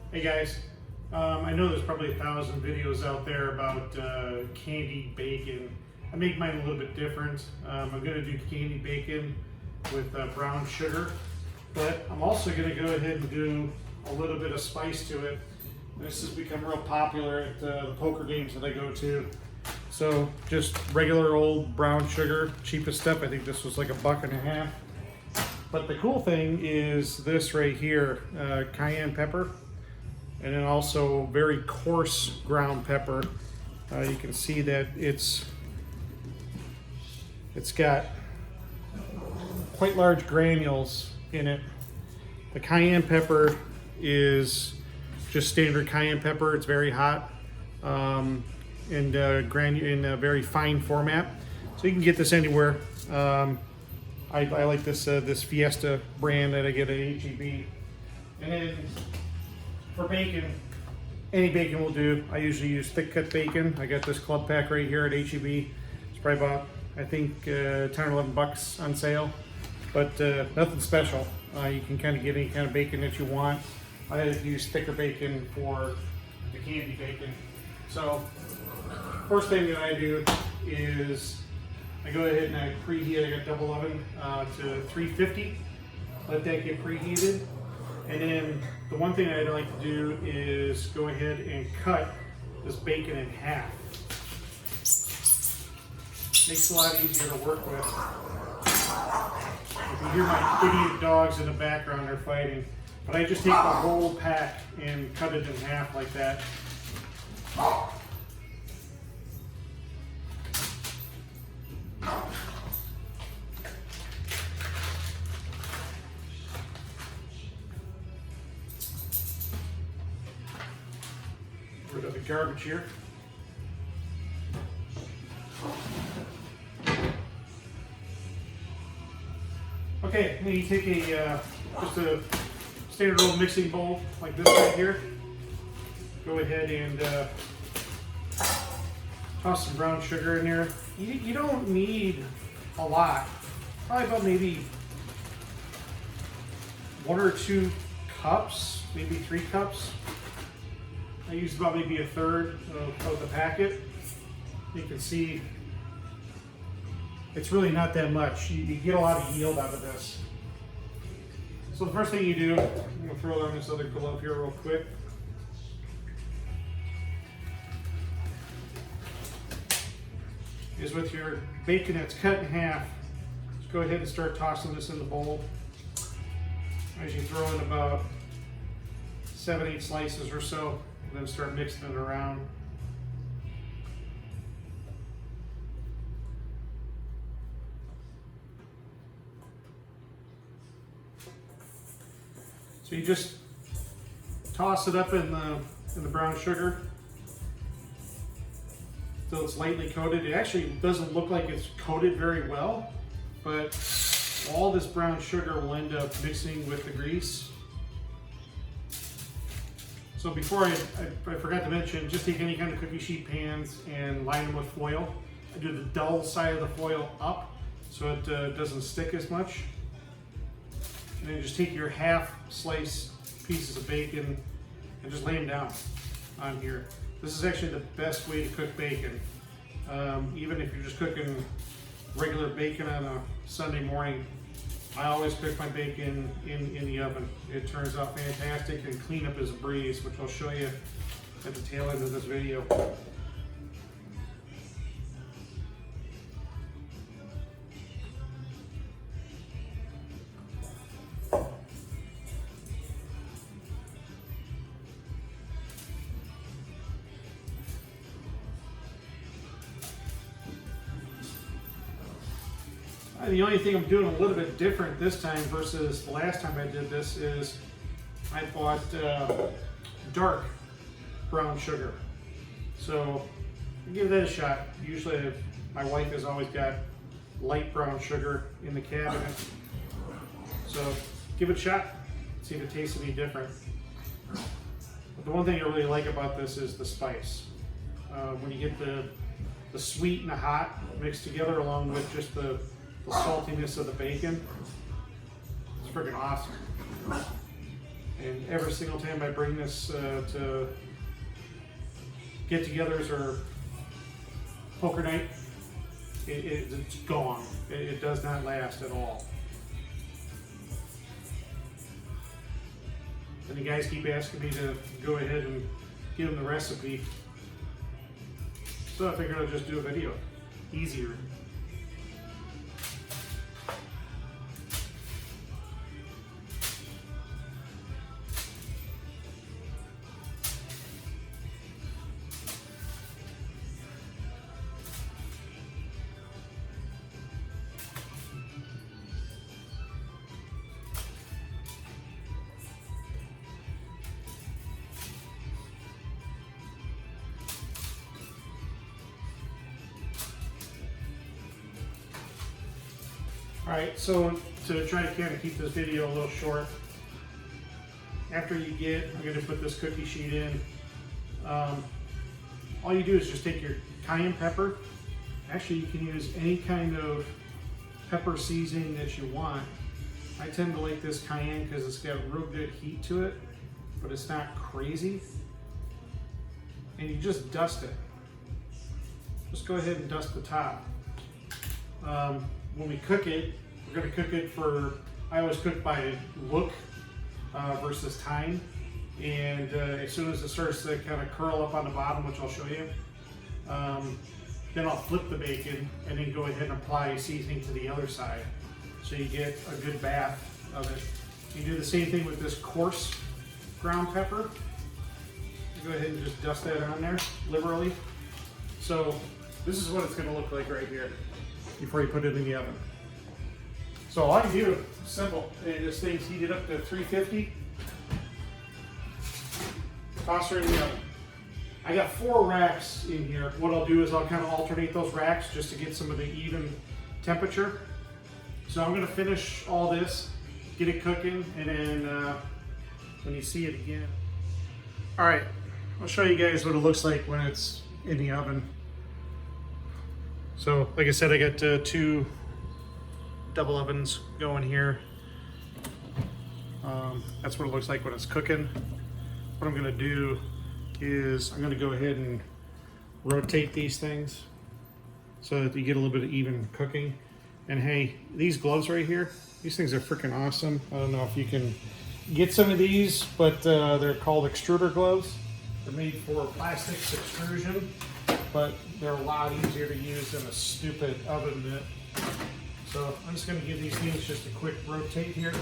Hey guys, I know there's probably 1,000 videos out there about candied bacon. I make mine a little bit different. I'm going to do candied bacon with brown sugar, but I'm also going to go ahead and do a little bit of spice to it. This has become real popular at the poker games that I go to. So just regular old brown sugar, cheapest stuff. I think this was like $1.50. But the cool thing is this right here, cayenne pepper. And then also very coarse ground pepper. You can see that it's got quite large granules in it. The cayenne pepper is just standard cayenne pepper. It's very hot and in a very fine format. So you can get this anywhere. I like this this Fiesta brand that I get at HEB. And then for bacon, any bacon will do. I usually use thick cut bacon. I got this club pack right here at HEB. It's probably about, I think, 10 or 11 bucks on sale, but nothing special. You can kind of get any kind of bacon that you want. I use thicker bacon for the candy bacon. So first thing that I do is I go ahead and I preheat. I got double oven to 350. Let that get preheated. And then the one thing I like to do is go ahead and cut this bacon in half. Makes it a lot easier to work with. You can hear my idiot dogs in the background, they're fighting. But I just take the whole pack and cut it in half like that. Rid of the garbage here. Okay, then you take just a standard old mixing bowl like this right here. Go ahead and toss some brown sugar in there. You don't need a lot. Probably about maybe 1 or 2 cups, maybe 3 cups. I use about maybe 1/3 of the packet. You can see it's really not that much. You get a lot of yield out of this. So the first thing you do, I'm going to throw it on this other glove here real quick. Is with your bacon that's cut in half, just go ahead and start tossing this in the bowl. As you throw in about 7-8 slices or so, and then start mixing it around. So you just toss it up in the brown sugar till it's lightly coated. It actually doesn't look like it's coated very well, but all this brown sugar will end up mixing with the grease. So before I forgot to mention, just take any kind of cookie sheet pans and line them with foil. I do the dull side of the foil up so it doesn't stick as much. And then just take your half slice pieces of bacon and just lay them down on here. This is actually the best way to cook bacon. Even if you're just cooking regular bacon on a Sunday morning, I always cook my bacon in the oven. It turns out fantastic, and cleanup is a breeze, which I'll show you at the tail end of this video. The only thing I'm doing a little bit different this time versus the last time I did this is I bought dark brown sugar. So give that a shot. Usually my wife has always got light brown sugar in the cabinet. So give it a shot, see if it tastes any different. But the one thing I really like about this is the spice. When you get the sweet and the hot mixed together along with just the saltiness of the bacon, it's freaking awesome. And every single time I bring this to get-togethers or poker night, it's gone. It does not last at all. And the guys keep asking me to go ahead and give them the recipe. So I figured I'd just do a video. Easier. Alright, so to try to kind of keep this video a little short, after I'm going to put this cookie sheet in, all you do is just take your cayenne pepper. Actually, you can use any kind of pepper seasoning that you want. I tend to like this cayenne because it's got real good heat to it, but it's not crazy. And you just dust it. Just go ahead and dust the top. When we cook it, we're going to cook it I always cook by look versus time. And as soon as it starts to kind of curl up on the bottom, which I'll show you, then I'll flip the bacon and then go ahead and apply seasoning to the other side. So you get a good bath of it. You do the same thing with this coarse ground pepper. Go ahead and just dust that on there liberally. So this is what it's going to look like right here before you put it in the oven. So all you do, simple, this thing's heated up to 350. Toss her in the oven. I got 4 racks in here. What I'll do is I'll kind of alternate those racks just to get some of the even temperature. So I'm going to finish all this, get it cooking, and then when you see it again. All right, I'll show you guys what it looks like when it's in the oven. So, like I said, I got 2 double ovens going here. That's what it looks like when it's cooking. What I'm gonna do is I'm gonna go ahead and rotate these things so that you get a little bit of even cooking. And hey, these gloves right here, these things are freaking awesome. I don't know if you can get some of these, but they're called extruder gloves. They're made for plastics extrusion, but they're a lot easier to use than a stupid oven mitt. So I'm just going to give these things just a quick rotate here.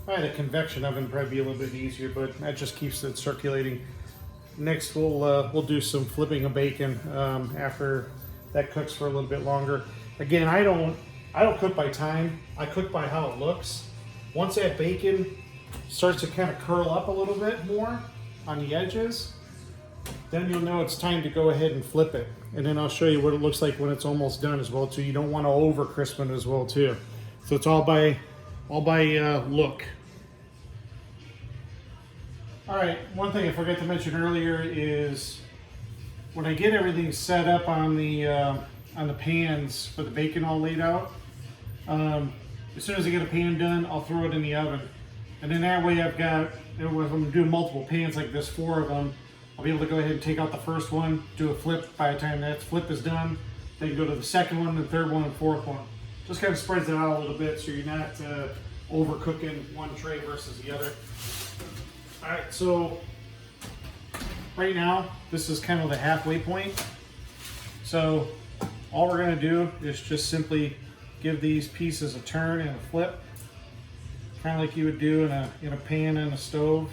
A convection oven would probably be a little bit easier, but that just keeps it circulating. Next, we'll do some flipping of bacon after that cooks for a little bit longer. Again, I don't cook by time. I cook by how it looks. Once that bacon starts to kind of curl up a little bit more on the edges, then you'll know it's time to go ahead and flip it. And then I'll show you what it looks like when it's almost done as well too. You don't want to over crisp it as well too. So it's all by look. All right, one thing I forgot to mention earlier is when I get everything set up on the pans for the bacon all laid out, as soon as I get a pan done, I'll throw it in the oven. And then that way I've got, if I'm doing multiple pans like this, 4 of them, I'll be able to go ahead and take out the first one, do a flip by the time that flip is done, then go to the second one, the third one, and 4th one. Just kind of spreads it out a little bit so you're not overcooking one tray versus the other. All right, so right now, this is kind of the halfway point. So all we're gonna do is just simply give these pieces a turn and a flip, kind of like you would do in a pan and a stove.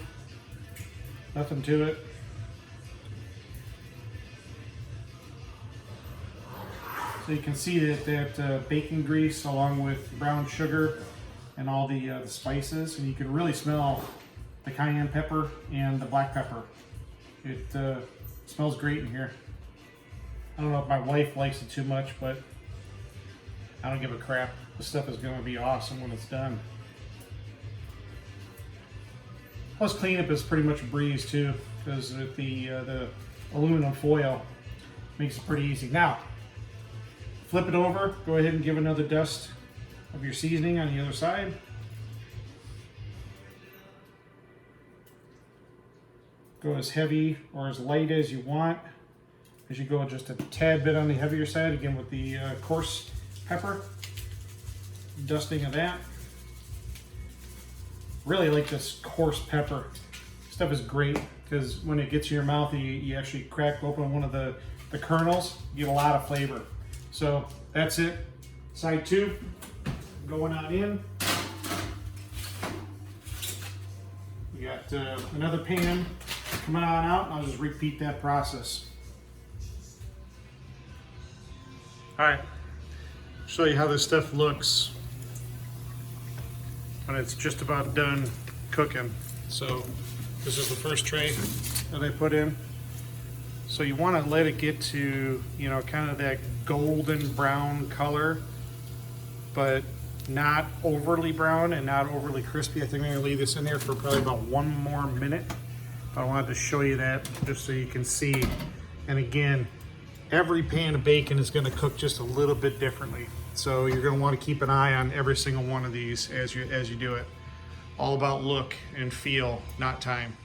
Nothing to it. So you can see that bacon grease along with brown sugar and all the spices, and you can really smell the cayenne pepper and the black pepper. It smells great in here. I don't know if my wife likes it too much, but I don't give a crap. This stuff is going to be awesome when it's done. Plus cleanup is pretty much a breeze too, because with the aluminum foil, Makes it pretty easy. Now, flip it over. Go ahead and give another dust of your seasoning on the other side. Go as heavy or as light as you want. As you go just a tad bit on the heavier side, again with the coarse pepper. Dusting of that. Really like this coarse pepper. Stuff is great because when it gets in your mouth, you actually crack open one of the kernels, you get a lot of flavor. So that's it. Side 2, going on in. We got another pan coming on out, and I'll just repeat that process. All right, show you how this stuff looks when it's just about done cooking. So this is the first tray that I put in. So you want to let it get to, you know, kind of that golden brown color, but not overly brown and not overly crispy. I think I'm going to leave this in there for probably about 1 more minute. I wanted to show you that just so you can see. And again, every pan of bacon is going to cook just a little bit differently. So you're going to want to keep an eye on every single one of these as you do it. All about look and feel, not time.